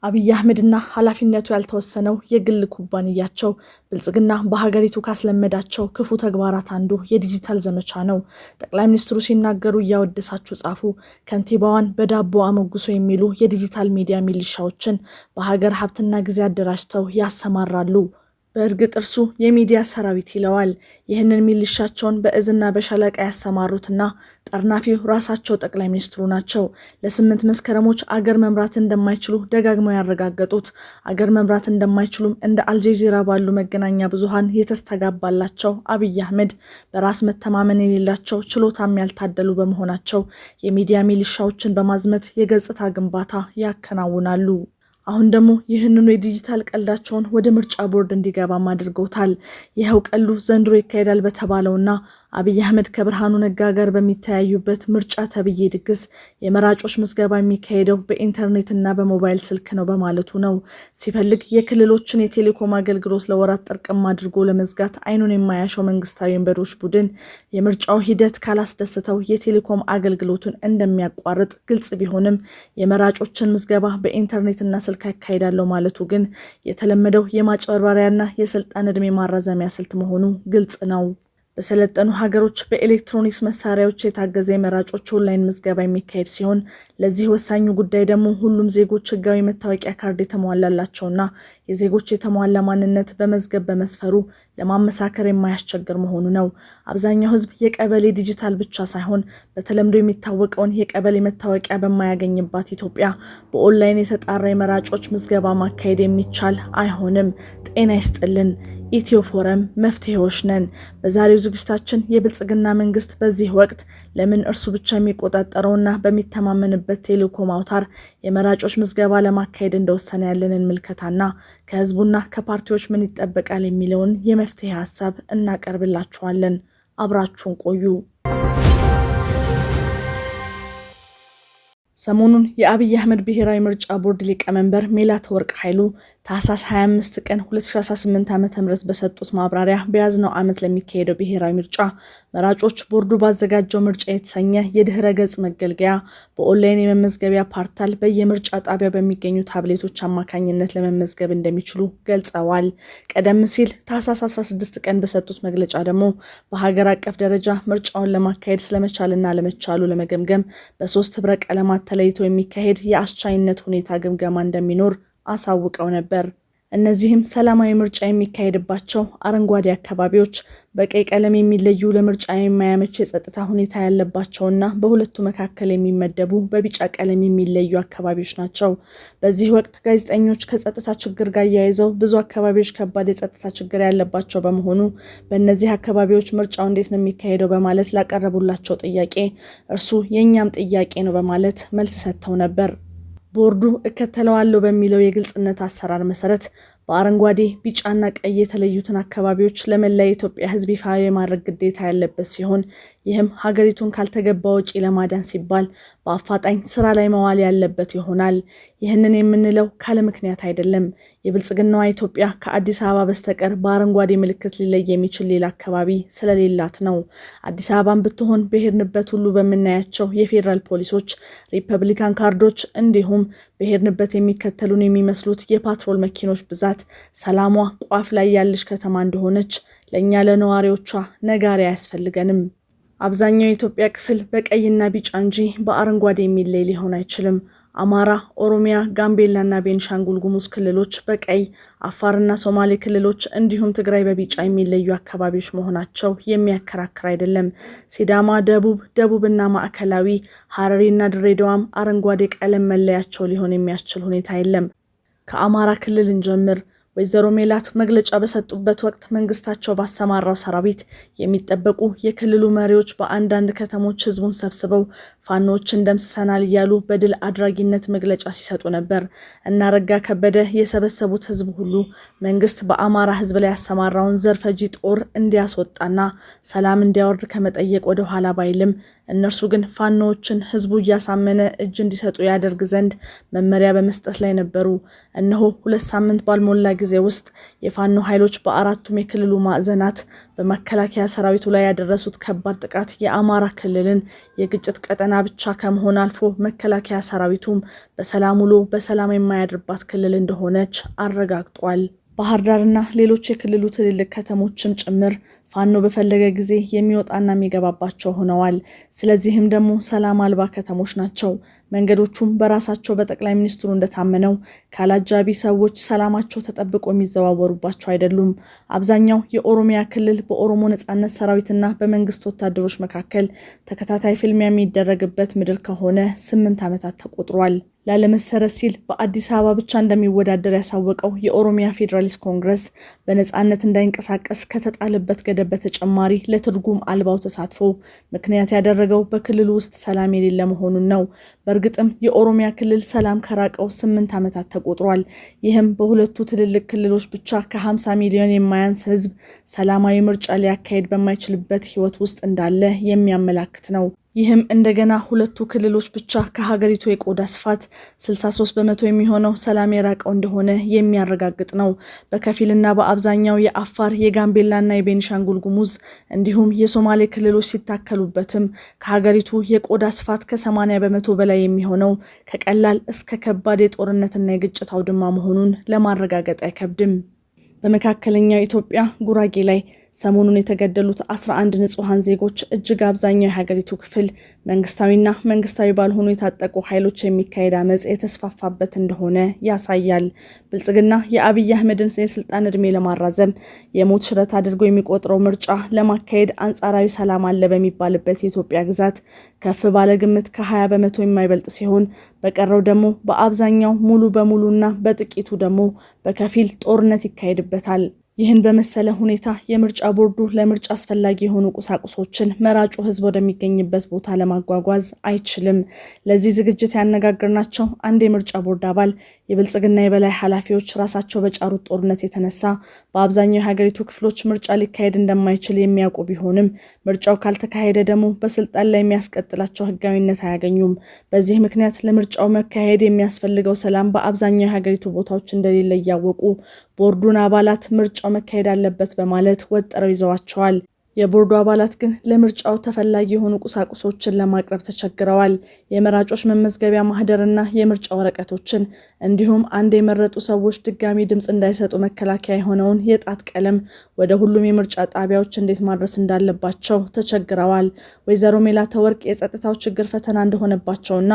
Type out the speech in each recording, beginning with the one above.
አብይ አህመድና ኃላፊነቱ ያልተወሰነው የግል ኩባንያቸው ብልጽግና በሀገሪቱ ካስለመዳቸው ክፉ ተግባራት አንዱ የዲጂታል ዘመቻ ነው። ጠቅላይ ሚኒስትሩ ሲናገሩ እያወደሳችሁ ጻፉ፣ ከንቲባዋን በዳቦ አመጉሶ የሚሉ የዲጂታል ሚዲያ ሚሊሻዎችን በሀገር ሀብትና ጊዜ አደራጅተው ያሰማራሉ። በእርግጥ እርሱ የሚዲያ ሰራዊት ይለዋል። ይህንን ሚሊሻቸውን በእዝና በሻለቃ ያሰማሩትና ጠርናፊው ራሳቸው ጠቅላይ ሚኒስትሩ ናቸው። ለ8 መስከረሞች አገር መምራት እንደማይችሉ ደጋግመው ያረጋገጡት፣ አገር መምራት እንደማይችሉም እንደ አልጀዚራ ባሉ መገናኛ ብዙሃን የተስተጋባላቸው አብይ አህመድ በራስ መተማመን የሌላቸው ችሎታም ያልታደሉ በመሆናቸው የሚዲያ ሚሊሻዎችን በማዝመት የገጽታ ግንባታ ያከናውናሉ። አሁን ደግሞ ይህንኑ የዲጂታል ቀልዳቸውን ወደ ምርጫ ቦርድ እንዲገባም አድርገውታል። ይኸው ቀሉ ዘንድሮ ይካሄዳል በተባለውና አብይ አህመድ ከብርሃኑ ነጋ ጋር በሚተያዩበት ምርጫ ተብዬ ድግስ የመራጮች ምዝገባ የሚካሄደው በኢንተርኔትና በሞባይል ስልክ ነው በማለቱ ነው። ሲፈልግ የክልሎችን የቴሌኮም አገልግሎት ለወራት ጥርቅም አድርጎ ለመዝጋት አይኑን የማያሸው መንግስታዊ እንበዶች ቡድን የምርጫው ሂደት ካላስደሰተው የቴሌኮም አገልግሎቱን እንደሚያቋርጥ ግልጽ ቢሆንም የመራጮችን ምዝገባ በኢንተርኔትና ስልክ ያካሄዳለው ማለቱ ግን የተለመደው የማጭበርበሪያና የስልጣን ዕድሜ ማራዘሚያ ስልት መሆኑ ግልጽ ነው። በሰለጠኑ ሀገሮች በኤሌክትሮኒክስ መሳሪያዎች የታገዘ የመራጮች ኦንላይን ምዝገባ የሚካሄድ ሲሆን ለዚህ ወሳኙ ጉዳይ ደግሞ ሁሉም ዜጎች ህጋዊ መታወቂያ ካርድ የተሟላላቸውና የዜጎች የተሟላ ማንነት በመዝገብ በመስፈሩ ለማመሳከር የማያስቸግር መሆኑ ነው። አብዛኛው ህዝብ የቀበሌ ዲጂታል ብቻ ሳይሆን በተለምዶ የሚታወቀውን የቀበሌ መታወቂያ በማያገኝባት ኢትዮጵያ በኦንላይን የተጣራ የመራጮች ምዝገባ ማካሄድ የሚቻል አይሆንም። ጤና ይስጥልን። ኢትዮ ፎረም መፍትሄዎች ነን። በዛሬው ዝግጅታችን የብልጽግና መንግስት በዚህ ወቅት ለምን እርሱ ብቻ የሚቆጣጠረውና በሚተማመንበት ቴሌኮም አውታር የመራጮች ምዝገባ ለማካሄድ እንደወሰነ ያለንን ምልከታና ከህዝቡና ከፓርቲዎች ምን ይጠበቃል የሚለውን የመፍትሄ ሀሳብ እናቀርብላችኋለን። አብራችሁን ቆዩ። ሰሞኑን የአብይ አህመድ ብሔራዊ ምርጫ ቦርድ ሊቀመንበር ሜላትወርቅ ኃይሉ ታህሳስ 25 ቀን 2018 ዓ.ም በሰጡት ማብራሪያ በያዝነው ዓመት ለሚካሄደው ብሔራዊ ምርጫ መራጮች ቦርዱ ባዘጋጀው ምርጫ የተሰኘ የድህረ ገጽ መገልገያ በኦንላይን የመመዝገቢያ ፖርታል በየምርጫ ጣቢያ በሚገኙ ታብሌቶች አማካኝነት ለመመዝገብ እንደሚችሉ ገልጸዋል። ቀደም ሲል ታህሳስ 16 ቀን በሰጡት መግለጫ ደግሞ በሀገር አቀፍ ደረጃ ምርጫውን ለማካሄድ ስለመቻልና ለመቻሉ ለመገምገም በ3 ህብረ ቀለማት ተለይቶ የሚካሄድ የአስቻይነት ሁኔታ ግምገማ እንደሚኖር አሳውቀው ነበር። እነዚህም ሰላማዊ ምርጫ የሚካሄድባቸው አረንጓዴ አካባቢዎች፣ በቀይ ቀለም የሚለዩ ለምርጫ የማያመች የጸጥታ ሁኔታ ያለባቸውና በሁለቱ መካከል የሚመደቡ በቢጫ ቀለም የሚለዩ አካባቢዎች ናቸው። በዚህ ወቅት ጋዜጠኞች ከጸጥታ ችግር ጋር ያይዘው ብዙ አካባቢዎች ከባድ የጸጥታ ችግር ያለባቸው በመሆኑ በእነዚህ አካባቢዎች ምርጫው እንዴት ነው የሚካሄደው በማለት ላቀረቡላቸው ጥያቄ እርሱ የእኛም ጥያቄ ነው በማለት መልስ ሰጥተው ነበር። ቦርዱ እከተለዋለሁ በሚለው የግልጽነት አሰራር መሰረት በአረንጓዴ ቢጫና ቀይ የተለዩትን አካባቢዎች ለመላ የኢትዮጵያ ሕዝብ ይፋ የማድረግ ግዴታ ያለበት ሲሆን ይህም ሀገሪቱን ካልተገባ ወጪ ለማዳን ሲባል በአፋጣኝ ስራ ላይ መዋል ያለበት ይሆናል። ይህንን የምንለው ካለ ምክንያት አይደለም። የብልጽግናዋ ኢትዮጵያ ከአዲስ አበባ በስተቀር በአረንጓዴ ምልክት ሊለይ የሚችል ሌላ አካባቢ ስለሌላት ነው። አዲስ አበባን ብትሆን በሄድንበት ሁሉ በምናያቸው የፌዴራል ፖሊሶች፣ ሪፐብሊካን ካርዶች እንዲሁም በሄድንበት የሚከተሉን የሚመስሉት የፓትሮል መኪኖች ብዛት ሰላሟ ቋፍ ላይ ያለች ከተማ እንደሆነች ለእኛ ለነዋሪዎቿ ነጋሪ አያስፈልገንም። አብዛኛው የኢትዮጵያ ክፍል በቀይና ቢጫ እንጂ በአረንጓዴ የሚለይ ሊሆን አይችልም። አማራ፣ ኦሮሚያ፣ ጋምቤላና ቤንሻንጉል ጉሙዝ ክልሎች በቀይ፣ አፋርና ሶማሌ ክልሎች እንዲሁም ትግራይ በቢጫ የሚለዩ አካባቢዎች መሆናቸው የሚያከራክር አይደለም። ሲዳማ፣ ደቡብና ማዕከላዊ፣ ሐረሪና ድሬዳዋም አረንጓዴ ቀለም መለያቸው ሊሆን የሚያስችል ሁኔታ የለም። ከአማራ ክልል እንጀምር። ወይዘሮ ሜላት መግለጫ በሰጡበት ወቅት መንግስታቸው ባሰማራው ሰራዊት የሚጠበቁ የክልሉ መሪዎች በአንዳንድ ከተሞች ህዝቡን ሰብስበው ፋኖችን ደምስሰናል እያሉ በድል አድራጊነት መግለጫ ሲሰጡ ነበር። እና አረጋ ከበደ የሰበሰቡት ህዝብ ሁሉ መንግስት በአማራ ህዝብ ላይ ያሰማራውን ዘር ፈጂ ጦር እንዲያስወጣና ሰላም እንዲያወርድ ከመጠየቅ ወደ ኋላ ባይልም እነርሱ ግን ፋኖዎችን ህዝቡ እያሳመነ እጅ እንዲሰጡ ያደርግ ዘንድ መመሪያ በመስጠት ላይ ነበሩ። እነሆ 2 ሳምንት ባልሞላ ጊዜ ውስጥ የፋኖ ኃይሎች በአራቱም የክልሉ ማዕዘናት በመከላከያ ሰራዊቱ ላይ ያደረሱት ከባድ ጥቃት የአማራ ክልልን የግጭት ቀጠና ብቻ ከመሆን አልፎ መከላከያ ሰራዊቱም በሰላም ውሎ በሰላም የማያድርባት ክልል እንደሆነች አረጋግጧል። ባህር ዳርና ሌሎች የክልሉ ትልልቅ ከተሞችም ጭምር ፋኖ በፈለገ ጊዜ የሚወጣና የሚገባባቸው ሆነዋል። ስለዚህም ደግሞ ሰላም አልባ ከተሞች ናቸው። መንገዶቹም በራሳቸው በጠቅላይ ሚኒስትሩ እንደታመነው ካላጃቢ ሰዎች ሰላማቸው ተጠብቆ የሚዘዋወሩባቸው አይደሉም። አብዛኛው የኦሮሚያ ክልል በኦሮሞ ነጻነት ሰራዊትና በመንግስት ወታደሮች መካከል ተከታታይ ፍልሚያ የሚደረግበት ምድር ከሆነ 8 ዓመታት ተቆጥሯል። ላለመሰረት ሲል በአዲስ አበባ ብቻ እንደሚወዳደር ያሳወቀው የኦሮሚያ ፌዴራሊስት ኮንግረስ በነጻነት እንዳይንቀሳቀስ ከተጣለበት ገደብ በተጨማሪ ለትርጉም አልባው ተሳትፎ ምክንያት ያደረገው በክልሉ ውስጥ ሰላም የሌለ መሆኑን ነው። በእርግጥም የኦሮሚያ ክልል ሰላም ከራቀው 8 ዓመታት ተቆጥሯል። ይህም በሁለቱ ትልልቅ ክልሎች ብቻ ከ50 ሚሊዮን የማያንስ ህዝብ ሰላማዊ ምርጫ ሊያካሄድ በማይችልበት ህይወት ውስጥ እንዳለ የሚያመላክት ነው። ይህም እንደገና ሁለቱ ክልሎች ብቻ ከሀገሪቱ የቆዳ ስፋት 63 በመቶ የሚሆነው ሰላም የራቀው እንደሆነ የሚያረጋግጥ ነው። በከፊልና በአብዛኛው የአፋር፣ የጋምቤላና የቤኒሻንጉል ጉሙዝ እንዲሁም የሶማሌ ክልሎች ሲታከሉበትም ከሀገሪቱ የቆዳ ስፋት ከ80 በመቶ በላይ የሚሆነው ከቀላል እስከ ከባድ የጦርነትና የግጭት አውድማ መሆኑን ለማረጋገጥ አይከብድም። በመካከለኛው ኢትዮጵያ ጉራጌ ላይ ሰሞኑን የተገደሉት 11 ንጹሃን ዜጎች እጅግ አብዛኛው የሀገሪቱ ክፍል መንግስታዊና መንግስታዊ ባልሆኑ የታጠቁ ኃይሎች የሚካሄድ አመጽ የተስፋፋበት እንደሆነ ያሳያል። ብልጽግና የአብይ አህመድን የስልጣን እድሜ ለማራዘም የሞት ሽረት አድርጎ የሚቆጥረው ምርጫ ለማካሄድ አንጻራዊ ሰላም አለ በሚባልበት የኢትዮጵያ ግዛት ከፍ ባለ ግምት ከ20 በመቶ የማይበልጥ ሲሆን በቀረው ደግሞ በአብዛኛው ሙሉ በሙሉና በጥቂቱ ደግሞ በከፊል ጦርነት ይካሄድበታል። ይህን በመሰለ ሁኔታ የምርጫ ቦርዱ ለምርጫ አስፈላጊ የሆኑ ቁሳቁሶችን መራጩ ህዝብ ወደሚገኝበት ቦታ ለማጓጓዝ አይችልም። ለዚህ ዝግጅት ያነጋገርናቸው አንድ የምርጫ ቦርድ አባል የብልጽግና የበላይ ኃላፊዎች ራሳቸው በጫሩት ጦርነት የተነሳ በአብዛኛው የሀገሪቱ ክፍሎች ምርጫ ሊካሄድ እንደማይችል የሚያውቁ ቢሆንም ምርጫው ካልተካሄደ ደግሞ በስልጣን ላይ የሚያስቀጥላቸው ህጋዊነት አያገኙም። በዚህ ምክንያት ለምርጫው መካሄድ የሚያስፈልገው ሰላም በአብዛኛው የሀገሪቱ ቦታዎች እንደሌለ እያወቁ ቦርዱን አባላት ምርጫው መካሄድ አለበት በማለት ወጥረው ይዘዋቸዋል። የቦርዱ አባላት ግን ለምርጫው ተፈላጊ የሆኑ ቁሳቁሶችን ለማቅረብ ተቸግረዋል። የመራጮች መመዝገቢያ ማህደርና የምርጫ ወረቀቶችን እንዲሁም አንድ የመረጡ ሰዎች ድጋሚ ድምፅ እንዳይሰጡ መከላከያ የሆነውን የጣት ቀለም ወደ ሁሉም የምርጫ ጣቢያዎች እንዴት ማድረስ እንዳለባቸው ተቸግረዋል። ወይዘሮ ሜላተወርቅ የጸጥታው ችግር ፈተና እንደሆነባቸውና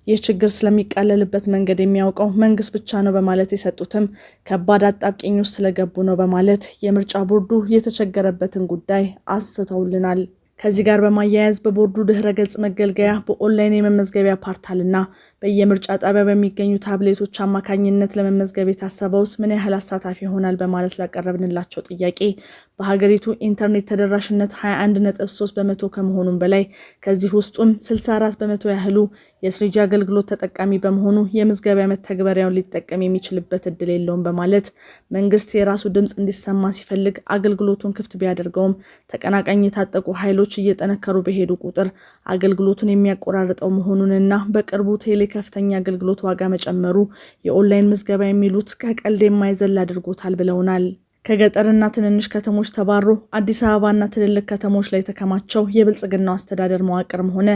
ይህ ችግር ስለሚቃለልበት መንገድ የሚያውቀው መንግስት ብቻ ነው በማለት የሰጡትም ከባድ አጣብቂኝ ውስጥ ስለገቡ ነው በማለት የምርጫ ቦርዱ የተቸገረበትን ጉዳይ አንስተውልናል። ከዚህ ጋር በማያያዝ በቦርዱ ድህረ ገጽ መገልገያ በኦንላይን የመመዝገቢያ ፖርታልና በየምርጫ ጣቢያ በሚገኙ ታብሌቶች አማካኝነት ለመመዝገብ የታሰበውስ ምን ያህል አሳታፊ ይሆናል በማለት ላቀረብንላቸው ጥያቄ በሀገሪቱ ኢንተርኔት ተደራሽነት 21.3 በመቶ ከመሆኑም በላይ ከዚህ ውስጡም 64 በመቶ ያህሉ የስሪጂ አገልግሎት ተጠቃሚ በመሆኑ የምዝገቢያ መተግበሪያውን ሊጠቀም የሚችልበት እድል የለውም በማለት መንግስት የራሱ ድምፅ እንዲሰማ ሲፈልግ አገልግሎቱን ክፍት ቢያደርገውም ተቀናቃኝ የታጠቁ ኃይሎች እየጠነከሩ በሄዱ ቁጥር አገልግሎቱን የሚያቆራርጠው መሆኑንና በቅርቡ ቴሌ ከፍተኛ አገልግሎት ዋጋ መጨመሩ የኦንላይን ምዝገባ የሚሉት ከቀልድ የማይዘል አድርጎታል ብለውናል። ከገጠርና ትንንሽ ከተሞች ተባሮ አዲስ አበባና ትልልቅ ከተሞች ላይ የተከማቸው የብልጽግናው አስተዳደር መዋቅርም ሆነ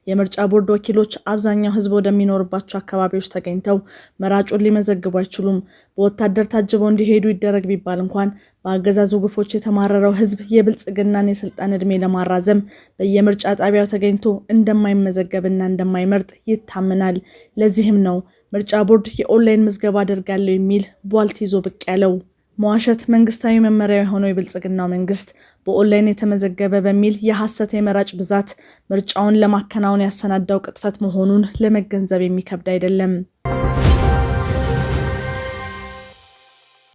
የምርጫ ቦርድ ወኪሎች አብዛኛው ህዝብ ወደሚኖርባቸው አካባቢዎች ተገኝተው መራጩን ሊመዘግቡ አይችሉም። በወታደር ታጅበው እንዲሄዱ ይደረግ ቢባል እንኳን በአገዛዙ ግፎች የተማረረው ህዝብ የብልጽግናን የስልጣን እድሜ ለማራዘም በየምርጫ ጣቢያው ተገኝቶ እንደማይመዘገብና እንደማይመርጥ ይታመናል። ለዚህም ነው ምርጫ ቦርድ የኦንላይን ምዝገባ አደርጋለሁ የሚል ቧልት ይዞ ብቅ ያለው። መዋሸት መንግስታዊ መመሪያ የሆነው የብልጽግናው መንግስት በኦንላይን የተመዘገበ በሚል የሐሰት የመራጭ ብዛት ምርጫውን ለማከናወን ያሰናዳው ቅጥፈት መሆኑን ለመገንዘብ የሚከብድ አይደለም።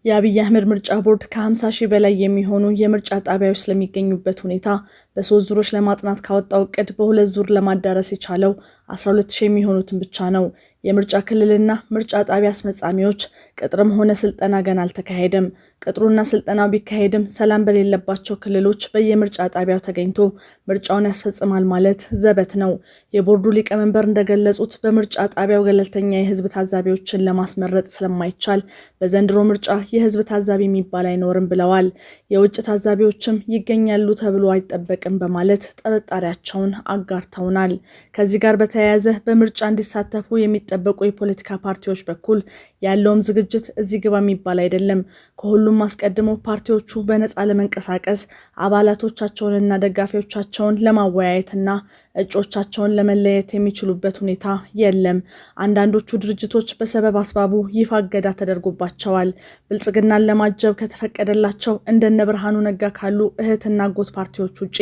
የአብይ አህመድ ምርጫ ቦርድ ከ50 ሺህ በላይ የሚሆኑ የምርጫ ጣቢያዎች ስለሚገኙበት ሁኔታ በ3 ዙሮች ለማጥናት ካወጣው እቅድ በ2 ዙር ለማዳረስ የቻለው 12000 የሚሆኑትን ብቻ ነው። የምርጫ ክልልና ምርጫ ጣቢያ አስፈጻሚዎች ቅጥርም ሆነ ስልጠና ገና አልተካሄደም። ቅጥሩና ስልጠናው ቢካሄድም ሰላም በሌለባቸው ክልሎች በየምርጫ ጣቢያው ተገኝቶ ምርጫውን ያስፈጽማል ማለት ዘበት ነው። የቦርዱ ሊቀመንበር እንደገለጹት በምርጫ ጣቢያው ገለልተኛ የህዝብ ታዛቢዎችን ለማስመረጥ ስለማይቻል በዘንድሮ ምርጫ የህዝብ ታዛቢ የሚባል አይኖርም ብለዋል። የውጭ ታዛቢዎችም ይገኛሉ ተብሎ አይጠበቅም በማለት ጥርጣሬያቸውን አጋርተውናል። ከዚህ ጋር በተያያዘ በምርጫ እንዲሳተፉ የሚጠበቁ የፖለቲካ ፓርቲዎች በኩል ያለውም ዝግጅት እዚህ ግባ የሚባል አይደለም። ከሁሉም አስቀድሞ ፓርቲዎቹ በነፃ ለመንቀሳቀስ አባላቶቻቸውንና ደጋፊዎቻቸውን ለማወያየትና እጮቻቸውን ለመለየት የሚችሉበት ሁኔታ የለም። አንዳንዶቹ ድርጅቶች በሰበብ አስባቡ ይፋ እገዳ ተደርጎባቸዋል። ብልጽግናን ለማጀብ ከተፈቀደላቸው እንደነ ብርሃኑ ነጋ ካሉ እህትና አጎት ፓርቲዎች ውጪ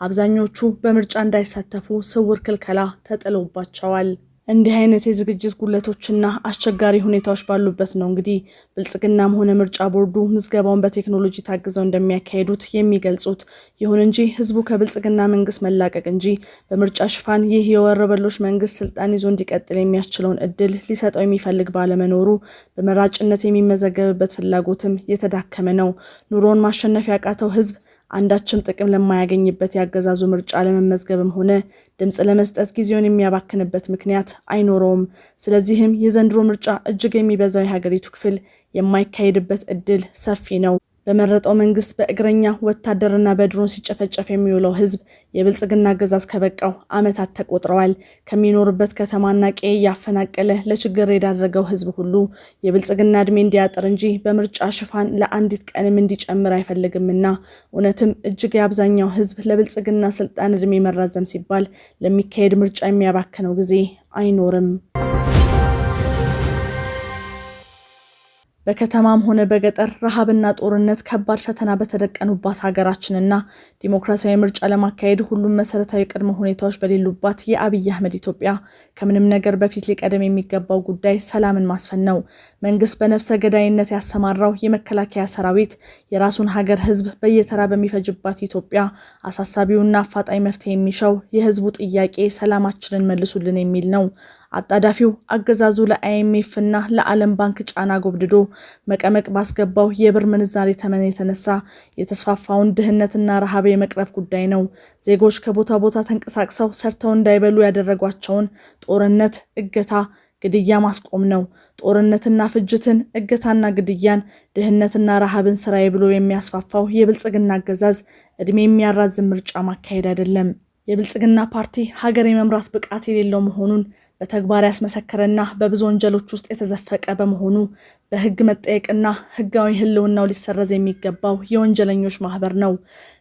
አብዛኞቹ በምርጫ እንዳይሳተፉ ስውር ክልከላ ተጥሎባቸዋል። እንዲህ አይነት የዝግጅት ጉለቶችና አስቸጋሪ ሁኔታዎች ባሉበት ነው እንግዲህ ብልጽግናም ሆነ ምርጫ ቦርዱ ምዝገባውን በቴክኖሎጂ ታግዘው እንደሚያካሂዱት የሚገልጹት። ይሁን እንጂ ህዝቡ ከብልጽግና መንግስት መላቀቅ እንጂ በምርጫ ሽፋን ይህ የወረበሎች መንግስት ስልጣን ይዞ እንዲቀጥል የሚያስችለውን እድል ሊሰጠው የሚፈልግ ባለመኖሩ በመራጭነት የሚመዘገብበት ፍላጎትም የተዳከመ ነው። ኑሮን ማሸነፍ ያቃተው ህዝብ አንዳችም ጥቅም ለማያገኝበት ያገዛዙ ምርጫ ለመመዝገብም ሆነ ድምጽ ለመስጠት ጊዜውን የሚያባክንበት ምክንያት አይኖረውም። ስለዚህም የዘንድሮ ምርጫ እጅግ የሚበዛው የሀገሪቱ ክፍል የማይካሄድበት እድል ሰፊ ነው። በመረጠው መንግስት በእግረኛ ወታደርና በድሮን ሲጨፈጨፍ የሚውለው ህዝብ የብልጽግና አገዛዝ ከበቃው ዓመታት ተቆጥረዋል። ከሚኖርበት ከተማና ቀዬ ያፈናቀለ ለችግር የዳረገው ህዝብ ሁሉ የብልጽግና እድሜ እንዲያጥር እንጂ በምርጫ ሽፋን ለአንዲት ቀንም እንዲጨምር አይፈልግምና እውነትም እጅግ የአብዛኛው ህዝብ ለብልጽግና ስልጣን እድሜ መራዘም ሲባል ለሚካሄድ ምርጫ የሚያባክነው ጊዜ አይኖርም። በከተማም ሆነ በገጠር ረሃብና ጦርነት ከባድ ፈተና በተደቀኑባት ሀገራችንና ዲሞክራሲያዊ ምርጫ ለማካሄድ ሁሉም መሰረታዊ ቅድመ ሁኔታዎች በሌሉባት የአብይ አህመድ ኢትዮጵያ ከምንም ነገር በፊት ሊቀደም የሚገባው ጉዳይ ሰላምን ማስፈን ነው። መንግስት በነፍሰ ገዳይነት ያሰማራው የመከላከያ ሰራዊት የራሱን ሀገር ህዝብ በየተራ በሚፈጅባት ኢትዮጵያ አሳሳቢውና አፋጣኝ መፍትሄ የሚሻው የህዝቡ ጥያቄ ሰላማችንን መልሱልን የሚል ነው። አጣዳፊው አገዛዙ ለአይኤምኤፍ እና ለዓለም ባንክ ጫና ጎብድዶ መቀመቅ ባስገባው የብር ምንዛሬ ተመን የተነሳ የተስፋፋውን ድህነትና ረሃብ የመቅረፍ ጉዳይ ነው። ዜጎች ከቦታ ቦታ ተንቀሳቅሰው ሰርተው እንዳይበሉ ያደረጓቸውን ጦርነት፣ እገታ፣ ግድያ ማስቆም ነው። ጦርነትና ፍጅትን፣ እገታና ግድያን፣ ድህነትና ረሃብን ስራዬ ብሎ የሚያስፋፋው የብልጽግና አገዛዝ እድሜ የሚያራዝም ምርጫ ማካሄድ አይደለም። የብልጽግና ፓርቲ ሀገር የመምራት ብቃት የሌለው መሆኑን በተግባር ያስመሰከረና በብዙ ወንጀሎች ውስጥ የተዘፈቀ በመሆኑ በህግ መጠየቅና ህጋዊ ህልውናው ሊሰረዝ የሚገባው የወንጀለኞች ማህበር ነው።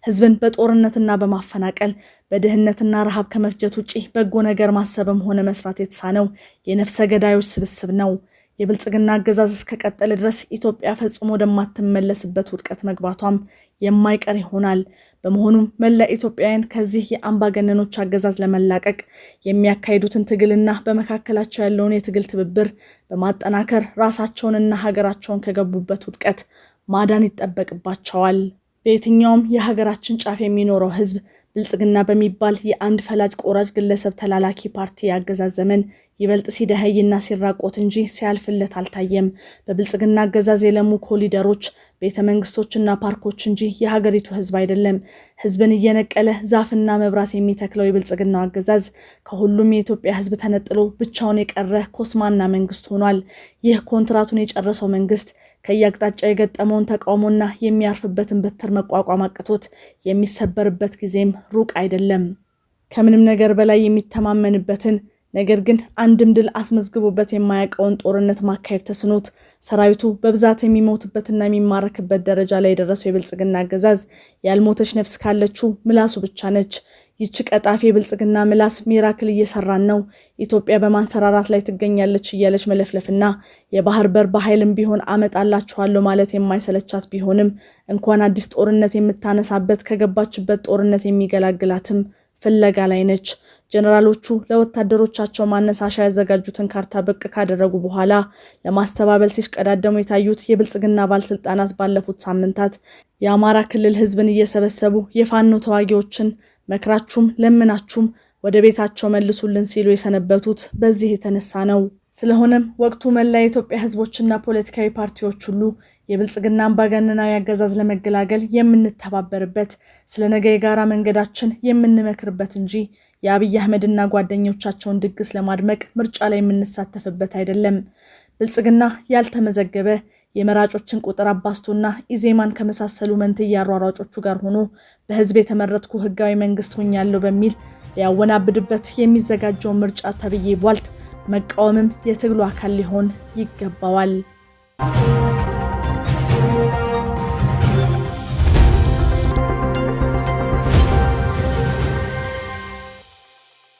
ህዝብን በጦርነትና በማፈናቀል በድህነትና ረሃብ ከመፍጀት ውጪ በጎ ነገር ማሰብም ሆነ መስራት የተሳነው የነፍሰ ገዳዮች ስብስብ ነው። የብልጽግና አገዛዝ እስከቀጠለ ድረስ ኢትዮጵያ ፈጽሞ ወደማትመለስበት ውድቀት መግባቷም የማይቀር ይሆናል። በመሆኑም መላ ኢትዮጵያውያን ከዚህ የአምባገነኖች አገዛዝ ለመላቀቅ የሚያካሂዱትን ትግልና በመካከላቸው ያለውን የትግል ትብብር በማጠናከር ራሳቸውንና ሀገራቸውን ከገቡበት ውድቀት ማዳን ይጠበቅባቸዋል። በየትኛውም የሀገራችን ጫፍ የሚኖረው ህዝብ ብልጽግና በሚባል የአንድ ፈላጭ ቆራጭ ግለሰብ ተላላኪ ፓርቲ ያገዛዝ ዘመን ይበልጥ ሲደኸይና ሲራቆት እንጂ ሲያልፍለት አልታየም። በብልጽግና አገዛዝ የለሙ ኮሊደሮች፣ ቤተ መንግስቶችና ፓርኮች እንጂ የሀገሪቱ ህዝብ አይደለም። ህዝብን እየነቀለ ዛፍና መብራት የሚተክለው የብልጽግናው አገዛዝ ከሁሉም የኢትዮጵያ ህዝብ ተነጥሎ ብቻውን የቀረ ኮስማና መንግስት ሆኗል። ይህ ኮንትራቱን የጨረሰው መንግስት ከየአቅጣጫ የገጠመውን ተቃውሞና የሚያርፍበትን በትር መቋቋም አቅቶት የሚሰበርበት ጊዜም ሩቅ አይደለም። ከምንም ነገር በላይ የሚተማመንበትን ነገር ግን አንድም ድል አስመዝግቦበት የማያውቀውን ጦርነት ማካሄድ ተስኖት ሰራዊቱ በብዛት የሚሞትበትና የሚማረክበት ደረጃ ላይ የደረሰው የብልጽግና አገዛዝ ያልሞተች ነፍስ ካለችው ምላሱ ብቻ ነች። ይህች ቀጣፊ የብልጽግና ምላስ ሚራክል እየሰራን ነው፣ ኢትዮጵያ በማንሰራራት ላይ ትገኛለች እያለች መለፍለፍና የባህር በር በኃይልም ቢሆን አመጣላችኋለሁ ማለት የማይሰለቻት ቢሆንም እንኳን አዲስ ጦርነት የምታነሳበት ከገባችበት ጦርነት የሚገላግላትም ፍለጋ ላይ ነች። ጀነራሎቹ ለወታደሮቻቸው ማነሳሻ ያዘጋጁትን ካርታ ብቅ ካደረጉ በኋላ ለማስተባበል ሲሽቀዳደሙ የታዩት የብልጽግና ባለስልጣናት ባለፉት ሳምንታት የአማራ ክልል ህዝብን እየሰበሰቡ የፋኖ ተዋጊዎችን መክራችሁም ለምናችሁም ወደ ቤታቸው መልሱልን ሲሉ የሰነበቱት በዚህ የተነሳ ነው። ስለሆነም ወቅቱ መላ የኢትዮጵያ ህዝቦችና ፖለቲካዊ ፓርቲዎች ሁሉ የብልጽግና አምባገነናዊ አገዛዝ ለመገላገል የምንተባበርበት፣ ስለ ነገ የጋራ መንገዳችን የምንመክርበት እንጂ የአብይ አህመድና ጓደኞቻቸውን ድግስ ለማድመቅ ምርጫ ላይ የምንሳተፍበት አይደለም። ብልጽግና ያልተመዘገበ የመራጮችን ቁጥር አባስቶና ኢዜማን ከመሳሰሉ መንትያ አሯሯጮቹ ጋር ሆኖ በህዝብ የተመረጥኩ ህጋዊ መንግስት ሆኛለሁ በሚል ሊያወናብድበት የሚዘጋጀውን ምርጫ ተብዬ ቧልት መቃወምም የትግሉ አካል ሊሆን ይገባዋል።